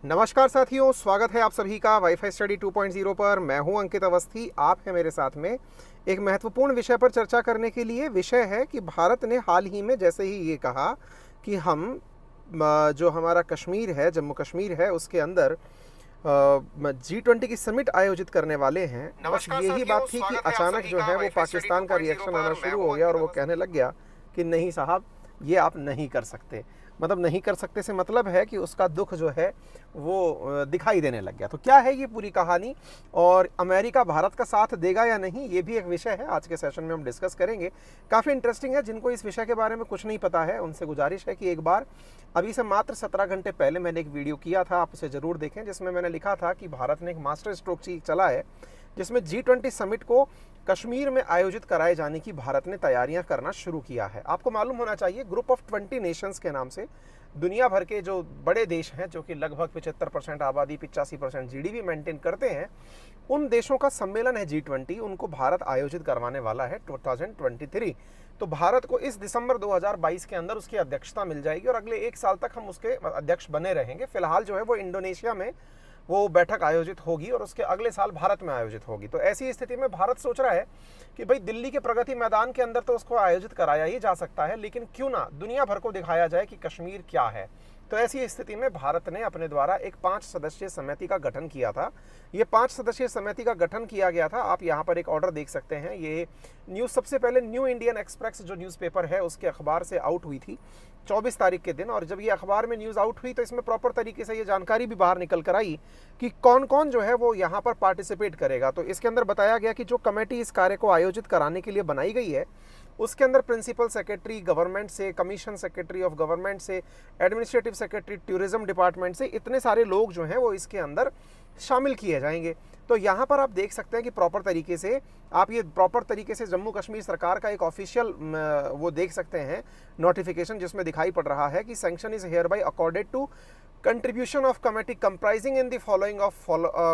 नमस्कार साथियों, स्वागत है आप सभी का वाईफाई स्टडी 2.0 पर। मैं हूं अंकित अवस्थी, आप हैं मेरे साथ में एक महत्वपूर्ण विषय पर चर्चा करने के लिए। विषय है कि भारत ने हाल ही में जैसे ही ये कहा कि हम जो हमारा कश्मीर है, जम्मू कश्मीर है, उसके अंदर G20 की समिट आयोजित करने वाले हैं। बस यही बात थी कि अचानक जो है वो पाकिस्तान का रिएक्शन आना शुरू हो गया और वो कहने लग गया कि नहीं साहब, ये आप नहीं कर सकते। मतलब नहीं कर सकते से मतलब है कि उसका दुख जो है वो दिखाई देने लग गया। तो क्या है ये पूरी कहानी और अमेरिका भारत का साथ देगा या नहीं, ये भी एक विषय है। आज के सेशन में हम डिस्कस करेंगे। काफ़ी इंटरेस्टिंग है। जिनको इस विषय के बारे में कुछ नहीं पता है उनसे गुजारिश है कि एक बार अभी से मात्र 17 घंटे पहले मैंने एक वीडियो किया था, आप उसे ज़रूर देखें, जिसमें मैंने लिखा था कि भारत ने एक मास्टर स्ट्रोक चला है जिसमें G20 समिट को कश्मीर में आयोजित कराए जाने की भारत ने तैयारियां करना शुरू किया है। आपको मालूम होना चाहिए, ग्रुप ऑफ 20 नेशंस के नाम से दुनिया भर के जो बड़े देश हैं, जो कि लगभग 75% आबादी, 85% जीडीपी मेंटेन करते हैं, उन देशों का सम्मेलन है G20। उनको भारत आयोजित करवाने वाला है 2023। तो भारत को इस दिसंबर 2022 के अंदर उसकी अध्यक्षता मिल जाएगी और अगले 1 साल तक हम उसके अध्यक्ष बने रहेंगे। फिलहाल जो है वो इंडोनेशिया में वो बैठक आयोजित होगी और उसके अगले साल भारत में आयोजित होगी। तो ऐसी स्थिति में भारत सोच रहा है कि भाई दिल्ली के प्रगति मैदान के अंदर तो उसको आयोजित कराया ही जा सकता है, लेकिन क्यों ना दुनिया भर को दिखाया जाए कि कश्मीर क्या है। तो ऐसी स्थिति में भारत ने अपने द्वारा एक 5 सदस्यीय समिति का गठन किया था। ये 5 सदस्यीय समिति का गठन किया गया था। आप यहाँ पर एक ऑर्डर देख सकते हैं। ये न्यूज़ सबसे पहले न्यू इंडियन एक्सप्रेस जो न्यूज़पेपर है उसके अखबार से आउट हुई थी 24 तारीख के दिन। और जब ये अखबार में न्यूज़ आउट हुई तो इसमें प्रॉपर तरीके से ये जानकारी भी बाहर निकल कर आई कि कौन कौन जो है वो यहाँ पर पार्टिसिपेट करेगा। तो इसके अंदर बताया गया कि जो कमेटी इस कार्य को आयोजित कराने के लिए बनाई गई है उसके अंदर प्रिंसिपल सेक्रेटरी गवर्नमेंट से, कमीशन सेक्रेटरी ऑफ गवर्नमेंट से, एडमिनिस्ट्रेटिव सेक्रेटरी टूरिज्म डिपार्टमेंट से, इतने सारे लोग जो हैं वो इसके अंदर शामिल किए जाएंगे। तो यहाँ पर आप देख सकते हैं कि प्रॉपर तरीके से जम्मू कश्मीर सरकार का एक ऑफिशियल वो देख सकते हैं नोटिफिकेशन, जिसमें दिखाई पड़ रहा है कि sanction is here by accorded to contribution of committee comprising in the following of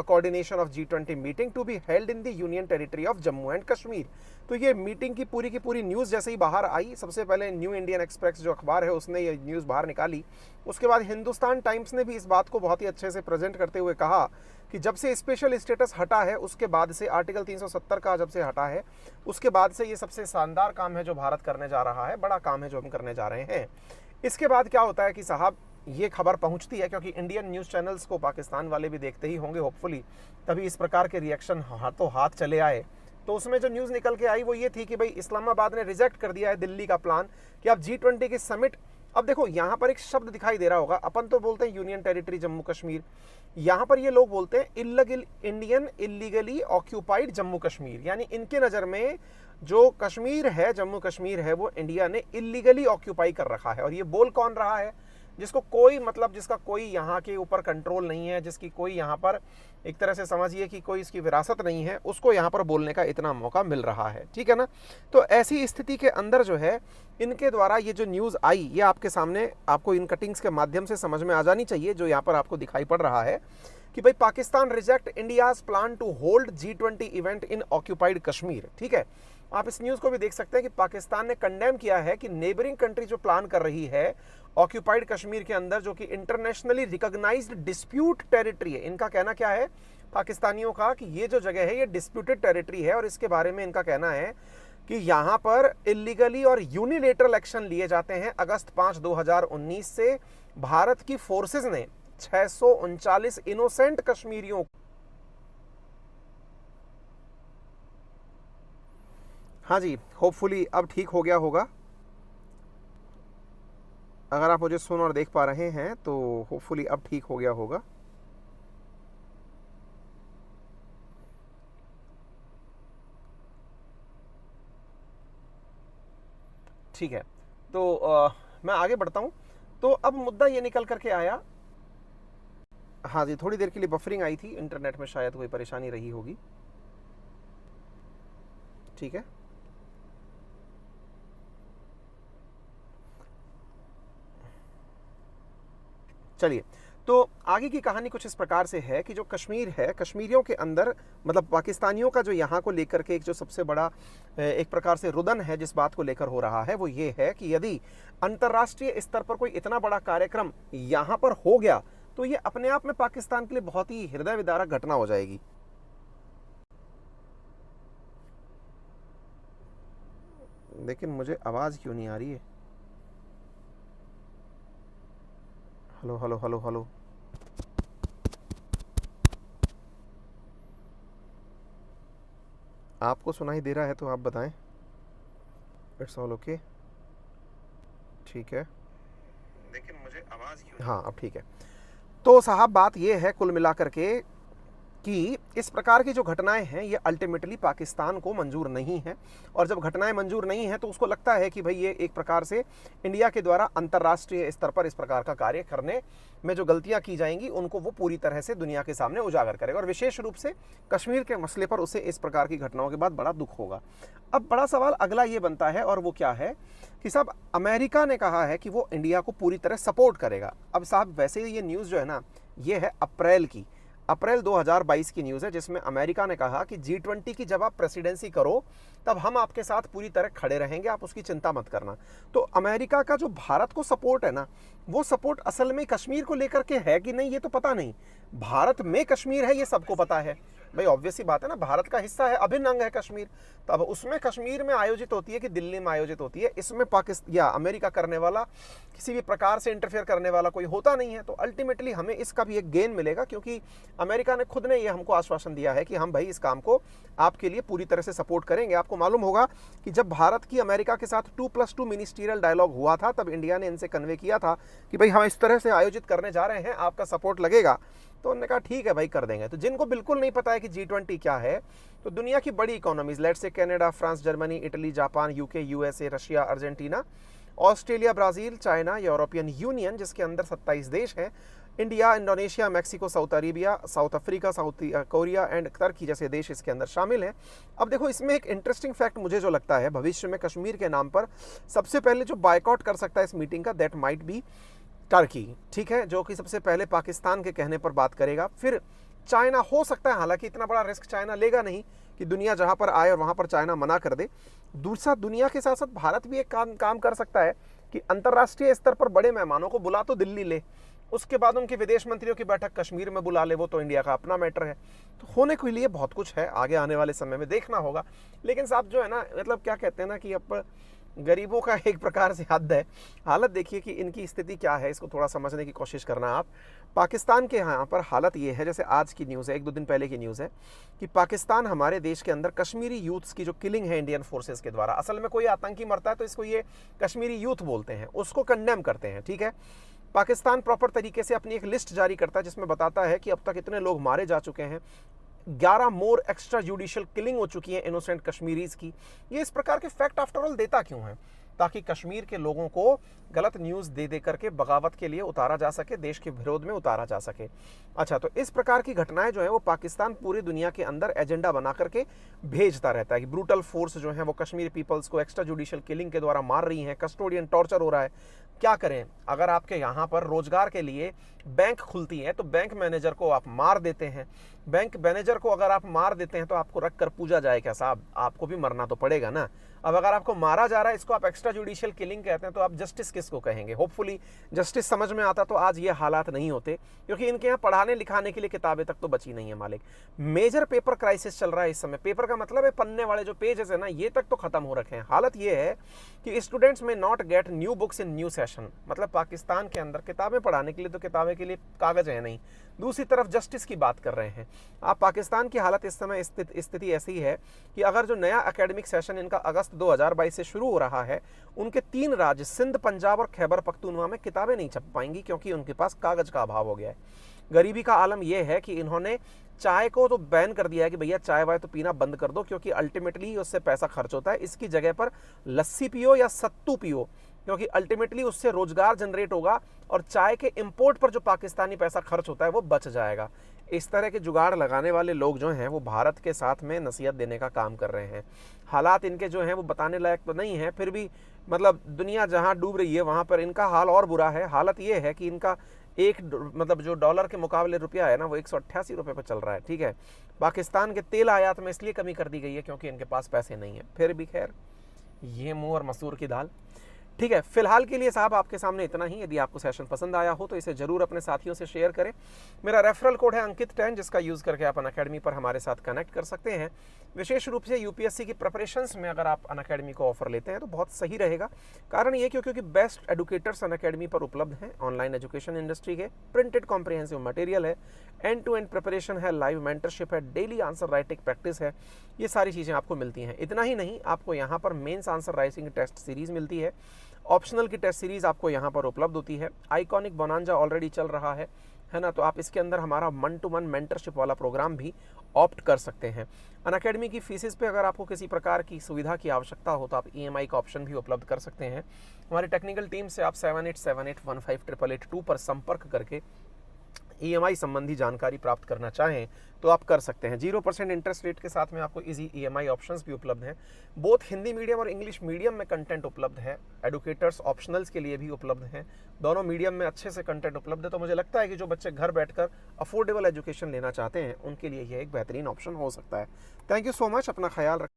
coordination of G20 meeting to be held in the union territory of Jammu and Kashmir। तो ये मीटिंग की पूरी न्यूज़ जैसे ही बाहर आई, सबसे पहले new Indian express जो अखबार है उसने ये न्यूज़ बाहर निकाली। उसके बाद हिंदुस्तान टाइम्स ने भी इस बात को बहुत ही अच्छे से प्रेजेंट करते हुए कहा कि जब से स्पेशल स्टेटस हटा है उसके बाद से, आर्टिकल 370 का जब से हटा है उसके बाद से, ये सबसे शानदार काम है जो भारत करने जा रहा है, बड़ा काम है जो हम करने जा रहे हैं। इसके बाद क्या होता है कि साहब ये खबर पहुंचती है, क्योंकि इंडियन न्यूज़ चैनल्स को पाकिस्तान वाले भी देखते ही होंगे होपफुली, तभी इस प्रकार के रिएक्शन हाथों हाथ चले आए। तो उसमें जो न्यूज़ निकल के आई वो ये थी कि भाई इस्लामाबाद ने रिजेक्ट कर दिया है दिल्ली का प्लान कि अब G20 की समिट। अब देखो यहाँ पर एक शब्द दिखाई दे रहा होगा, अपन तो बोलते हैं यूनियन टेरिटरी जम्मू कश्मीर, यहाँ पर ये लोग बोलते हैं इल्लीगली ऑक्यूपाइड जम्मू कश्मीर। यानी इनके नज़र में जो कश्मीर है, जम्मू कश्मीर है, वो इंडिया ने इल्लीगली ऑक्यूपाई कर रखा है। और ये बोल कौन रहा है? जिसको कोई मतलब, जिसका कोई यहाँ के ऊपर कंट्रोल नहीं है, जिसकी कोई यहाँ पर एक तरह से समझिए कि कोई इसकी विरासत नहीं है, उसको यहाँ पर बोलने का इतना मौका मिल रहा है। ठीक है ना? तो ऐसी स्थिति के अंदर जो है इनके द्वारा ये जो न्यूज़ आई, ये आपके सामने, आपको इन कटिंग्स के माध्यम से समझ में आ जानी चाहिए, जो यहाँ पर आपको दिखाई पड़ रहा है कि भाई Pakistan reject India's plan to hold G20 event in occupied Kashmir. ठीक है, आप इस न्यूज़ को भी देख सकते हैं कि पाकिस्तान ने कंडेम किया है कि नेबरिंग कंट्री जो प्लान कर रही है ऑक्यूपाइड कश्मीर के अंदर, जो कि इंटरनेशनली रिकॉग्नाइज्ड डिस्प्यूट टेरिटरी है। इनका कहना क्या है पाकिस्तानियों का कि ये जो जगह है ये डिस्प्यूटेड टेरिटरी है और इसके बारे में इनका कहना है कि यहाँ पर इलीगली और यूनिलेटरल एक्शन लिए जाते हैं। अगस्त 5, 2019 से भारत की फोर्सेज ने 639 इनोसेंट कश्मीरियों, हाँ जी, होपफुली अब ठीक हो गया होगा। अगर आप मुझे सुन और देख पा रहे हैं तो होपफुली अब ठीक हो गया होगा। ठीक है, तो मैं आगे बढ़ता हूं। तो अब मुद्दा ये निकल करके आया, हाँ जी, थोड़ी देर के लिए बफरिंग आई थी, इंटरनेट में शायद कोई परेशानी रही होगी। ठीक है, चलिए, तो आगे की कहानी कुछ इस प्रकार से है कि जो कश्मीर है, कश्मीरियों के अंदर, मतलब पाकिस्तानियों का जो यहाँ को लेकर के एक जो सबसे बड़ा एक प्रकार से रुदन है जिस बात को लेकर हो रहा है, वो ये है कि यदि अंतर्राष्ट्रीय स्तर पर कोई इतना बड़ा कार्यक्रम यहाँ पर हो गया तो ये अपने आप में पाकिस्तान के लिए बहुत ही हृदय विदारक घटना हो जाएगी। लेकिन मुझे आवाज़ क्यों नहीं आ रही है? Hello hello hello hello. आपको सुनाई दे रहा है तो आप बताएं। इट्स ऑल ओके, ठीक है। लेकिन मुझे आवाज़ क्यों, हाँ अब ठीक है। तो साहब बात ये है कुल मिलाकर के कि इस प्रकार की जो घटनाएं हैं ये अल्टीमेटली पाकिस्तान को मंजूर नहीं है, और जब घटनाएं मंजूर नहीं है तो उसको लगता है कि भाई ये एक प्रकार से इंडिया के द्वारा अंतर्राष्ट्रीय स्तर पर इस प्रकार का कार्य करने में जो गलतियां की जाएंगी उनको वो पूरी तरह से दुनिया के सामने उजागर करेगा, और विशेष रूप से कश्मीर के मसले पर उसे इस प्रकार की घटनाओं के बाद बड़ा दुख होगा। अब बड़ा सवाल अगला ये बनता है, और वो क्या है कि साहब अमेरिका ने कहा है कि वो इंडिया को पूरी तरह सपोर्ट करेगा। अब साहब वैसे ये न्यूज़ जो है ना, ये है अप्रैल 2022 की न्यूज़ है, जिसमें अमेरिका ने कहा कि G20 की जब आप प्रेसिडेंसी करो तब हम आपके साथ पूरी तरह खड़े रहेंगे, आप उसकी चिंता मत करना। तो अमेरिका का जो भारत को सपोर्ट है ना, वो सपोर्ट असल में कश्मीर को लेकर के है कि नहीं ये तो पता नहीं। भारत में कश्मीर है ये सबको पता है भाई, ऑब्वियस ही बात है ना, भारत का हिस्सा है, अभिन्न अंग है कश्मीर। तो अब उसमें कश्मीर में आयोजित होती है कि दिल्ली में आयोजित होती है, इसमें पाकिस्तान या अमेरिका करने वाला, किसी भी प्रकार से इंटरफेयर करने वाला कोई होता नहीं है। तो अल्टीमेटली हमें इसका भी एक गेन मिलेगा, क्योंकि अमेरिका ने खुद ने ये हमको आश्वासन दिया है कि हम भाई इस काम को आपके लिए पूरी तरह से सपोर्ट करेंगे। आपको मालूम होगा कि जब भारत की अमेरिका के साथ 2+2 मिनिस्ट्रियल डायलॉग हुआ था, तब इंडिया ने इनसे कन्वे किया था कि भाई हम इस तरह से आयोजित करने जा रहे हैं, आपका सपोर्ट लगेगा। तो उन्होंने कहा ठीक है भाई कर देंगे। तो जिनको बिल्कुल नहीं पता है कि G20 क्या है, तो दुनिया की बड़ी economies, let's say Canada, France, Germany, Italy, Japan, UK, USA, Russia, Argentina, Australia, Brazil, China, European union जिसके अंदर 27 देश हैं, India, Indonesia, Mexico, south Arabia, south Africa, south Korea and Turkey जैसे देश इसके अंदर शामिल हैं। अब देखो इसमें एक इंटरेस्टिंग फैक्ट मुझे जो लगता है, भविष्य में कश्मीर के नाम पर सबसे पहले जो बायकॉट कर सकता है इस मीटिंग का, दैट माइट बी टर्की, ठीक है, जो कि सबसे पहले पाकिस्तान के कहने पर बात करेगा। फिर चाइना हो सकता है, हालांकि इतना बड़ा रिस्क चाइना लेगा नहीं कि दुनिया जहां पर आए और वहां पर चाइना मना कर दे। दूसरा, दुनिया के साथ साथ भारत भी एक काम कर सकता है कि अंतर्राष्ट्रीय स्तर पर बड़े मेहमानों को बुला तो दिल्ली ले, उसके बाद उनके विदेश मंत्रियों की बैठक कश्मीर में बुला ले, वो तो इंडिया का अपना मैटर है। तो होने के लिए बहुत कुछ है, आगे आने वाले समय में देखना होगा। लेकिन साहब जो है ना, मतलब क्या कहते हैं ना कि अब गरीबों का एक प्रकार से हद है। हालत देखिए कि इनकी स्थिति क्या है, इसको थोड़ा समझने की कोशिश करना आप। पाकिस्तान के यहाँ पर हालत ये है, जैसे आज की न्यूज़ है, 1-2 दिन पहले की न्यूज़ है कि पाकिस्तान हमारे देश के अंदर कश्मीरी यूथ्स की जो किलिंग है इंडियन फोर्सेस के द्वारा, असल में कोई आतंकी मरता है तो इसको ये कश्मीरी यूथ बोलते हैं, उसको कंडेम करते हैं, ठीक है। पाकिस्तान प्रॉपर तरीके से अपनी एक लिस्ट जारी करता है जिसमें बताता है कि अब तक इतने लोग मारे जा चुके हैं, 11 मोर एक्स्ट्रा जुडिशियल किलिंग हो चुकी है इनोसेंट कश्मीरीज की। ये इस प्रकार के फैक्ट आफ्टर ऑल देता क्यों है? ताकि कश्मीर के लोगों को गलत न्यूज़ दे करके बगावत के लिए उतारा जा सके, देश के विरोध में उतारा जा सके। अच्छा, तो इस प्रकार की घटनाएं जो है वो पाकिस्तान पूरी दुनिया के अंदर एजेंडा बना करके भेजता रहता है कि ब्रूटल फोर्स जो है वो कश्मीरी पीपल्स को एक्स्ट्रा जुडिशियल किलिंग के द्वारा मार रही हैं, कस्टोडियन टॉर्चर हो रहा है। क्या करें, अगर आपके यहाँ पर रोजगार के लिए बैंक खुलती है तो बैंक मैनेजर को आप मार देते हैं। बैंक मैनेजर को अगर आप मार देते हैं तो आपको रख कर पूजा जाए क्या साहब? आपको भी मरना तो पड़ेगा ना। अब अगर आपको मारा जा रहा है, इसको आप एक्स्ट्रा जुडिशियल किलिंग कहते हैं, तो आप जस्टिस किसको कहेंगे? होपफुली जस्टिस समझ में आता तो आज ये हालात नहीं होते, क्योंकि इनके यहाँ पढ़ाने लिखाने के लिए किताबें तक तो बची नहीं है मालिक। मेजर पेपर क्राइसिस चल रहा है इस समय। पेपर का मतलब है पन्ने वाले जो पेजेस है ना, ये तक तो खत्म हो रखे हैं। हालत ये है कि स्टूडेंट्स में not get new books in new session, मतलब पाकिस्तान के अंदर किताबें पढ़ाने के लिए तो किताबें के लिए कागज है नहीं, दूसरी तरफ जस्टिस की बात कर रहे हैं आप। पाकिस्तान की हालत इस समय स्थिति ऐसी है कि अगर जो नया एकेडमिक सेशन इनका अगस्त 2022 से शुरू हो रहा है, उनके 3 राज्य सिंध, पंजाब और खैबर पख्तूनख्वा में किताबें नहीं छप पाएंगी, क्योंकि उनके पास कागज का अभाव हो गया है। गरीबी का आलम यह है कि इन्होंने चाय को तो बैन कर दिया है कि भैया चाय वाय तो पीना बंद कर दो, क्योंकि अल्टीमेटली उससे पैसा खर्च होता है। इसकी जगह पर लस्सी पियो या सत्तू पियो, क्योंकि अल्टीमेटली उससे रोजगार जनरेट होगा और चाय के इंपोर्ट पर जो पाकिस्तानी पैसा खर्च होता है वो बच जाएगा। इस तरह के जुगाड़ लगाने वाले लोग जो हैं वो भारत के साथ में नसीहत देने का काम कर रहे हैं। हालात इनके जो हैं वो बताने लायक तो नहीं है, फिर भी मतलब दुनिया जहां डूब रही है वहां पर इनका हाल और बुरा है। हालत ये है कि इनका एक मतलब जो डॉलर के मुकाबले रुपया है ना, वो 188 रुपये पर चल रहा है, ठीक है। पाकिस्तान के तेल आयात में इसलिए कमी कर दी गई है क्योंकि इनके पास पैसे नहीं है। फिर भी खैर, ये मुँह और मसूर की दाल। ठीक है, फिलहाल के लिए साहब आपके सामने इतना ही। यदि आपको सेशन पसंद आया हो तो इसे जरूर अपने साथियों से शेयर करें। मेरा रेफरल कोड है अंकित10, जिसका यूज़ करके आप अनअकैडमी पर हमारे साथ कनेक्ट कर सकते हैं। विशेष रूप से यूपीएससी की प्रिपरेशंस में अगर आप अनअकैडमी को ऑफर लेते हैं तो बहुत सही रहेगा। कारण ये क्योंकि बेस्ट एडुकेटर्स अनअकैडमी पर उपलब्ध हैं। ऑनलाइन एजुकेशन इंडस्ट्री के प्रिंटेड कॉम्प्रिहेंसिव मटेरियल है, एंड टू एंड प्रिपरेशन है, लाइव मेंटरशिप है, डेली आंसर राइटिंग प्रैक्टिस है, ये सारी चीज़ें आपको मिलती हैं। इतना ही नहीं, आपको यहाँ पर mains answer writing test series मिलती है। ऑप्शनल की टेस्ट सीरीज़ आपको यहाँ पर उपलब्ध होती है। आइकॉनिक बोनांजा ऑलरेडी चल रहा है ना, तो आप इसके अंदर हमारा 1-to-1 मेंटरशिप वाला प्रोग्राम भी ऑप्ट कर सकते हैं। अनअकैडमी की फीसेस पे अगर आपको किसी प्रकार की सुविधा की आवश्यकता हो तो आप EMI का ऑप्शन भी उपलब्ध कर सकते हैं। हमारी टेक्निकल टीम से आप 7878158882 पर संपर्क करके EMI संबंधी जानकारी प्राप्त करना चाहें तो आप कर सकते हैं। 0% इंटरेस्ट रेट के साथ में आपको इजी EMI ऑप्शंस भी उपलब्ध हैं। बोथ हिंदी मीडियम और इंग्लिश मीडियम में कंटेंट उपलब्ध है। एडुकेटर्स ऑप्शनल्स के लिए भी उपलब्ध हैं। दोनों मीडियम में अच्छे से कंटेंट उपलब्ध है। तो मुझे लगता है कि जो बच्चे घर बैठकर अफोर्डेबल एजुकेशन लेना चाहते हैं उनके लिए यह एक बेहतरीन ऑप्शन हो सकता है। थैंक यू सो मच, अपना ख्याल रखें।